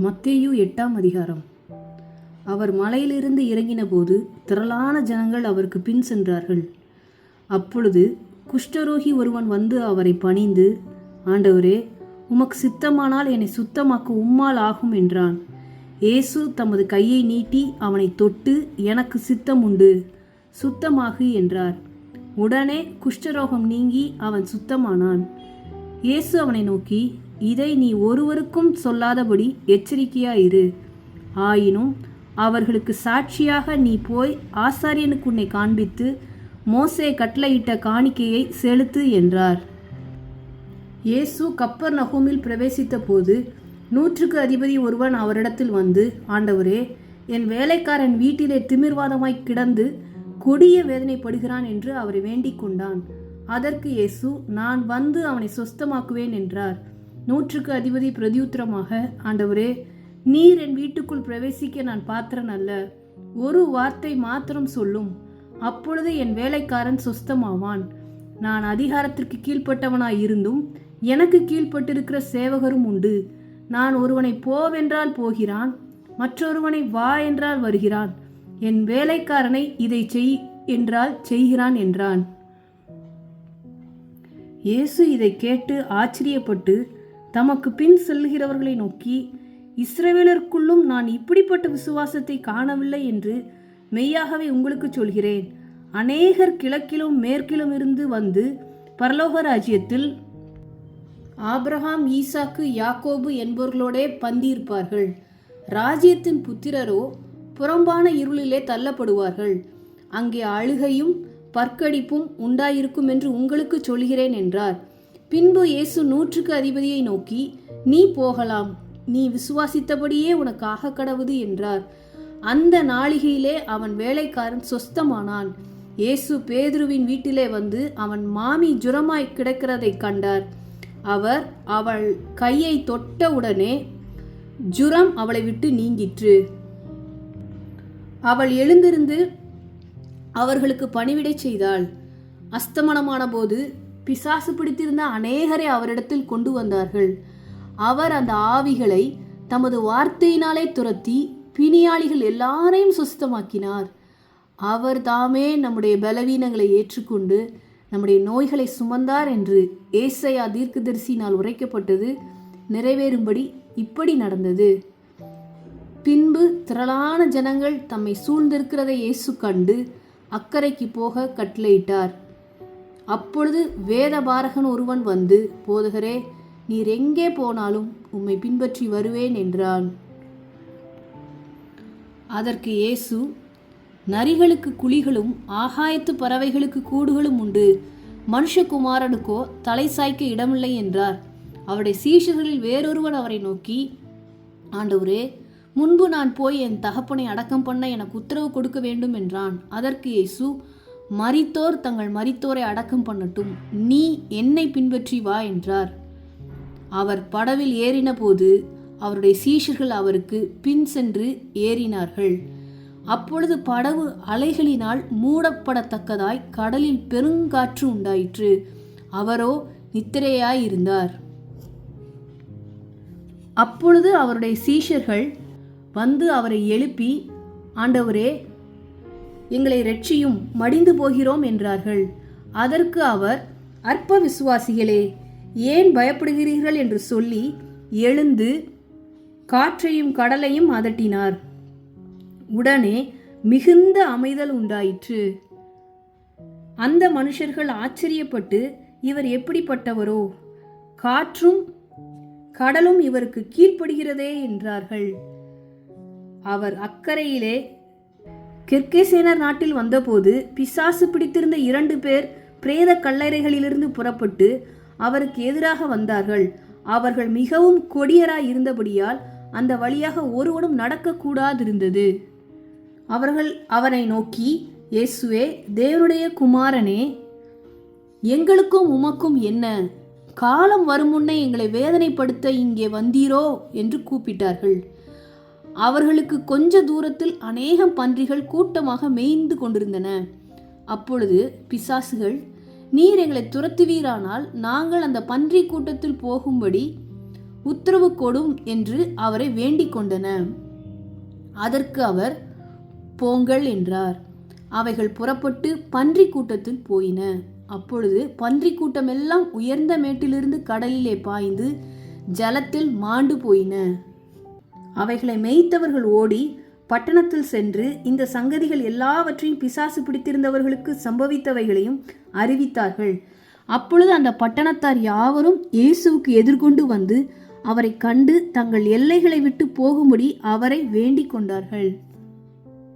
மத்தேயு 8ஆம் அதிகாரம். அவர் மலையிலிருந்து இறங்கின போது திரளான ஜனங்கள் அவருக்கு பின் சென்றார்கள். அப்பொழுது குஷ்டரோகி ஒருவன் வந்து அவரை பணிந்து, ஆண்டவரே, உமக்கு சித்தமானால் என்னை சுத்தமாக்க உம்மால் ஆகும் என்றான். இயேசு தமது கையை நீட்டி அவனை தொட்டு, எனக்கு சித்தம் உண்டு, சுத்தமாகு என்றார். உடனே குஷ்டரோகம் நீங்கி அவன் சுத்தமானான். இயேசு அவனை நோக்கி, இதை நீ ஒருவருக்கும் சொல்லாதபடி எச்சரிக்கையாயிரு. ஆயினும் அவர்களுக்கு சாட்சியாக நீ போய் ஆசாரியனுக்கு உன்னை காண்பித்து மோசே கட்டளையிட்ட காணிக்கையை செலுத்து என்றார். இயேசு கப்பர்நகூமில் பிரவேசித்த போது 100க்கு அதிபதி ஒருவன் அவரிடத்தில் வந்து, ஆண்டவரே, என் வேலைக்காரன் வீட்டிலே திமிர்வாதமாய் கிடந்து கொடிய வேதனைப்படுகிறான் என்று அவரை வேண்டிக் கொண்டான். அதற்கு இயேசு, நான் வந்து அவனை சொஸ்தமாக்குவேன் என்றார். 100க்கு அதிபதி பிரதியுத்தரமாக, ஆண்டவரே, நீர் என் வீட்டுக்குள் பிரவேசிக்க நான் பாத்திரன் அல்ல. ஒரு வார்த்தை மாத்திரம் சொல்லும், அப்பொழுது என் வேலைக்காரன் சொஸ்தமாவான். நான் அதிகாரத்திற்கு கீழ்ப்பட்டவனாய் இருந்தும் எனக்கு கீழ்ப்பட்டிருக்கிற சேவகரும் உண்டு. நான் ஒருவனை போவென்றால் போகிறான், மற்றொருவனை வா என்றால் வருகிறான். என் வேலைக்காரனை இதை செய் என்றால் செய்கிறான் என்றான். இயேசு இதை கேட்டு ஆச்சரியப்பட்டு தமக்கு பின் செல்கிறவர்களை நோக்கி, இஸ்ரவேலருக்குள்ளும் நான் இப்படிப்பட்ட விசுவாசத்தை காணவில்லை என்று மெய்யாகவே உங்களுக்கு சொல்கிறேன். அநேகர் கிழக்கிலும் மேற்கிலும் இருந்து வந்து பரலோக ராஜ்யத்தில் ஆபிரகாம், ஈசாக்கு, யாக்கோபு என்பவர்களோடே பந்தியிருப்பார்கள். ராஜ்யத்தின் புத்திரரோ புறம்பான இருளிலே தள்ளப்படுவார்கள். அங்கே அழுகையும் பற்கடிப்பும் உண்டாயிருக்கும் என்று உங்களுக்கு சொல்கிறேன் என்றார். பின்பு இயேசு 100க்கு அதிபதியை நோக்கி, நீ போகலாம், நீ விசுவாசித்தபடியே உனக்கு ஆக கடவுது என்றார். அந்த நாளிகையிலே அவன் வேலைக்காரன் சொஸ்தமானான். இயேசு பேதுருவின் வீட்டிலே வந்து அவன் மாமி ஜுரமாய் கிடக்கிறதை கண்டார். அவர் அவள் கையை தொட்ட உடனே ஜுரம் அவளை விட்டு நீங்கிற்று. அவள் எழுந்திருந்து அவர்களுக்கு பணிவிடை செய்தாள். அஸ்தமனமான போது பிசாசு பிடித்திருந்த அநேகரை அவரிடத்தில் கொண்டு வந்தார்கள். அவர் அந்த ஆவிகளை தமது வார்த்தையினாலே துரத்தி பிணியாளிகள் எல்லாரையும் சுத்தமாக்கினார். அவர் தாமே நம்முடைய பலவீனங்களை ஏற்றுக்கொண்டு நம்முடைய நோய்களை சுமந்தார் என்று ஏசாயா தீர்க்கதரிசியினால் உரைக்கப்பட்டது நிறைவேறும்படி இப்படி நடந்தது. பின்பு திரளான ஜனங்கள் தம்மை சூழ்ந்திருக்கிறதை இயேசு கண்டு அக்கறைக்கு போக கட்டளையிட்டார். அப்பொழுது வேதபாரகன் ஒருவன் வந்து, போதகரே, நீர் எங்கே போனாலும் உம்மை பின்பற்றி வருவேன் என்றான். அதற்கு இயேசு, நரிகளுக்கு குழிகளும் ஆகாயத்து பறவைகளுக்கு கூடுகளும் உண்டு, மனுஷகுமாரனுக்கோ தலை சாய்க்க இடமில்லை என்றார். அவருடைய சீஷர்களில் வேறொருவன் அவரை நோக்கி, ஆண்டவரே, முன்பு நான் போய் என் தகப்பனை அடக்கம் பண்ண எனக்கு உத்தரவு கொடுக்க வேண்டும் என்றான். அதற்கு இயேசு, மரித்தோர் தங்கள் மரித்தோரை அடக்கம் பண்ணட்டும், நீ என்னை பின்பற்றி வா என்றார். அவர் படவில் ஏறின போது அவருடைய சீஷர்கள் அவருக்கு பின் சென்று ஏறினார்கள். அப்பொழுது படவு அலைகளினால் மூடப்படத்தக்கதாய் கடலில் பெருங்காற்று உண்டாயிற்று. அவரோ நித்திரையாயிருந்தார். அப்பொழுது அவருடைய சீஷர்கள் வந்து அவரை எழுப்பி, ஆண்டவரே, எங்களை இரட்சியும், மடிந்து போகிறோம் என்றார்கள். அதற்கு அவர், அற்ப விசுவாசிகளே, ஏன் பயப்படுகிறீர்கள் என்று சொல்லி எழுந்து காற்றையும் கடலையும் அதட்டினார். உடனே மிகுந்த அமைதல் உண்டாயிற்று. அந்த மனுஷர்கள் ஆச்சரியப்பட்டு, இவர் எப்படிப்பட்டவரோ, காற்றும் கடலும் இவருக்கு கீழ்ப்படுகிறதே என்றார்கள். அவர் அக்கறையிலே கிர்கேசேனர் நாட்டில் வந்தபோது பிசாசு பிடித்திருந்த 2 பேர் பிரேத கல்லறைகளிலிருந்து புறப்பட்டு அவருக்கு எதிராக வந்தார்கள். அவர்கள் மிகவும் கொடியராய் இருந்தபடியால் அந்த வழியாக ஒருவனும் நடக்கக்கூடாதிருந்தது. அவர்கள் அவரை நோக்கி, இயேசுவே, தேவனுடைய குமாரனே, எங்களுக்கும் உமக்கும் என்ன? காலம் வரும் முன்னே எங்களை வேதனைப்படுத்த இங்கே வந்தீரோ என்று கூப்பிட்டார்கள். அவர்களுக்கு கொஞ்ச தூரத்தில் அநேகம் பன்றிகள் கூட்டமாக மேய்ந்து கொண்டிருந்தன. அப்பொழுது பிசாசுகள், நீர் எங்களை துரத்துவீரானால் நாங்கள் அந்த பன்றி கூட்டத்தில் போகும்படி உத்தரவு கொடும் என்று அவரை வேண்டிக் கொண்டன. அதற்கு அவர் போங்கள் என்றார். அவைகள் புறப்பட்டு பன்றி கூட்டத்தில் போயின. அப்பொழுது பன்றி கூட்டமெல்லாம் உயர்ந்த மேட்டிலிருந்து கடலிலே பாய்ந்து ஜலத்தில் மாண்டு போயின. அவைகளை மேய்த்தவர்கள் ஓடி பட்டணத்தில் சென்று இந்த சங்கதிகள் எல்லாவற்றையும் பிசாசு பிடித்திருந்தவர்களுக்கு சம்பவித்தவைகளையும் அறிவித்தார்கள். அப்பொழுது அந்த பட்டணத்தார் யாவரும் இயேசுவுக்கு எதிர்கொண்டு வந்து அவரை கண்டு தங்கள் எல்லைகளை விட்டு போகும்படி அவரை வேண்டிக் கொண்டார்கள்.